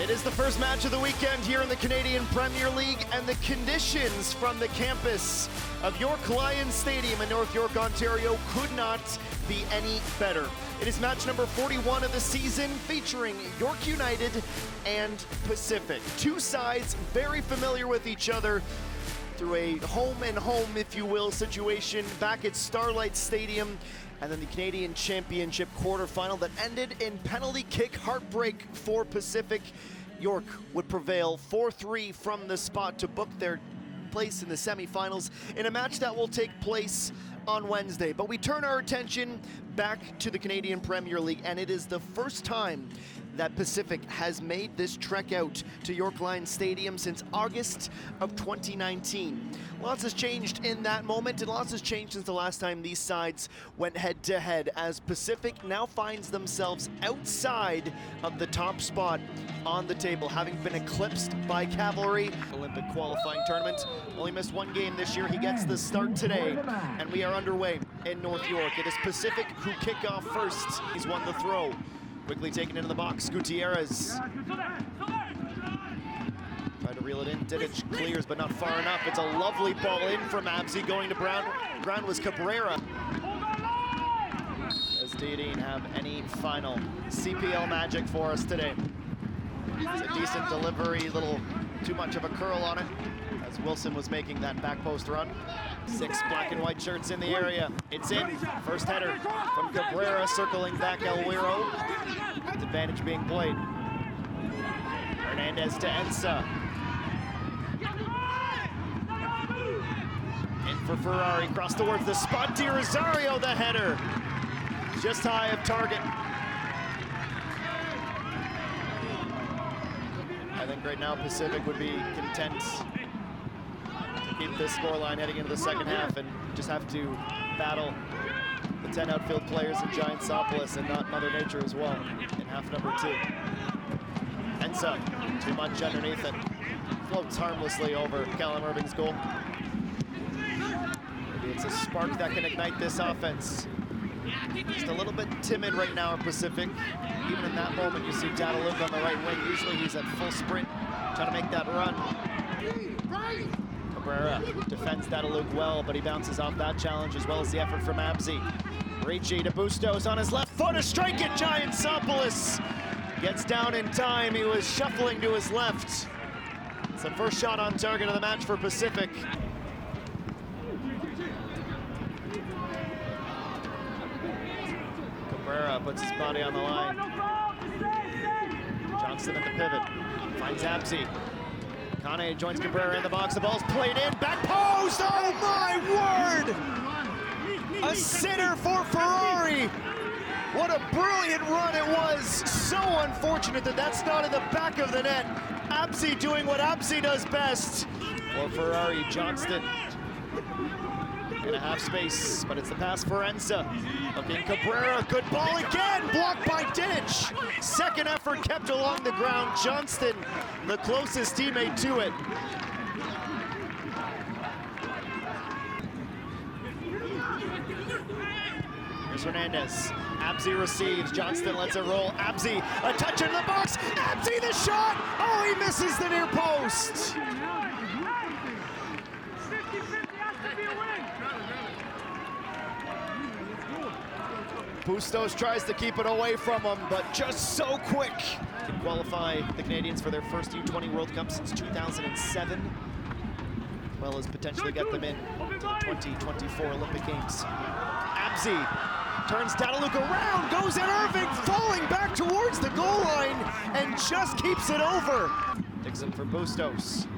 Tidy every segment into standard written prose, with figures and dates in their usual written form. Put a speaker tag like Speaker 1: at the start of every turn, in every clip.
Speaker 1: It is the first match of the weekend here in the Canadian Premier League, and the conditions from the campus of York Lions Stadium in North York, Ontario could not be any better. It is match number 41 of the season, featuring York United and Pacific. Two sides very familiar with each other through a home and home, if you will, situation back at Starlight Stadium, and then the Canadian Championship quarterfinal that ended in penalty kick heartbreak for Pacific. York would prevail 4-3 from the spot to book their place in the semifinals in a match that will take place on Wednesday. But we turn our attention back to the Canadian Premier League, and it is the first time that Pacific has made this trek out to York Lions Stadium since August of 2019. Lots has changed in that moment, and lots has changed since the last time these sides went head-to-head, as Pacific now finds themselves outside of the top spot on the table, having been eclipsed by Cavalry. Olympic qualifying tournament, only missed one game this year. He gets the start today, and we are underway in North York. It is Pacific who kick off first. He's won the throw. Quickly taken into the box, Gutierrez. Try to reel it in, Didic clears, but not far enough. It's a lovely ball in from Abzi, going to Brown. Brown was Cabrera. Does Dean have any final CPL magic for us today? It's a decent delivery, little too much of a curl on it, as Wilson was making that back post run. 6 black and white shirts in the area. It's in. First header from Cabrera, circling back Elwiro. Advantage being played. Hernandez to Ensa. In for Ferrari, cross towards the spot. Di Rosario, the header. Just high of target. I think right now Pacific would be content to keep this scoreline heading into the second half and just have to battle the 10 outfield players in Giantsopolis and not Mother Nature as well in half number 2. Ensa, too much underneath it. Floats harmlessly over Callum Irving's goal. Maybe it's a spark that can ignite this offense. Just a little bit timid right now in Pacific. Even in that moment, you see Dadaluk on the right wing. Usually he's at full sprint, trying to make that run. Cabrera defends Dadaluk well, but he bounces off that challenge, as well as the effort from Abzi. Ricci to Bustos on his left foot, a strike at Giantsopolis. Gets down in time, he was shuffling to his left. It's the first shot on target of the match for Pacific. Cabrera puts his body on the line. Johnston at the pivot, finds Abzi. Kane joins Cabrera in the box, the ball's played in, back post, oh my word! A sitter for Ferrari! What a brilliant run it was! So unfortunate that that's not in the back of the net. Abzi doing what Abzi does best. For Ferrari, Johnston in a half space, but it's the pass for Ensa. Looking Cabrera, good ball again, blocked by Didic. Second effort kept along the ground. Johnston, the closest teammate to it. Here's Hernandez. Abzi receives, Johnston lets it roll. Abzi, a touch into the box. Abzi, the shot! Oh, he misses the near post. Bustos tries to keep it away from him, but just so quick. Can qualify the Canadians for their first U20 World Cup since 2007, as well as potentially get them in to the 2024 Olympic Games. Abzi turns Dadaluk around, goes at Irving, falling back towards the goal line, and just keeps it over. Dixon for Bustos.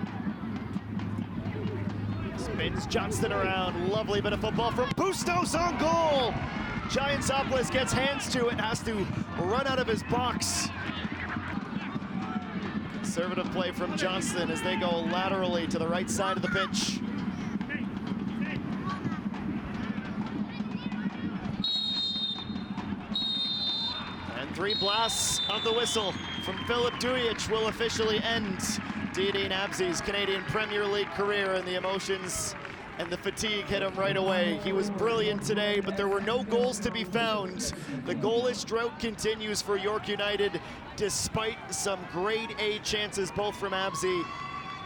Speaker 1: Spins Johnston around, lovely bit of football from Bustos on goal. Giantsopolis gets hands to it, has to run out of his box. Conservative play from Johnston as they go laterally to the right side of the pitch. And 3 blasts of the whistle from Philip Dujic will officially end Dean Abzi's Canadian Premier League career, and the emotions and the fatigue hit him right away. He was brilliant today, but there were no goals to be found. The goalless drought continues for York United, despite some grade A chances, both from Abzi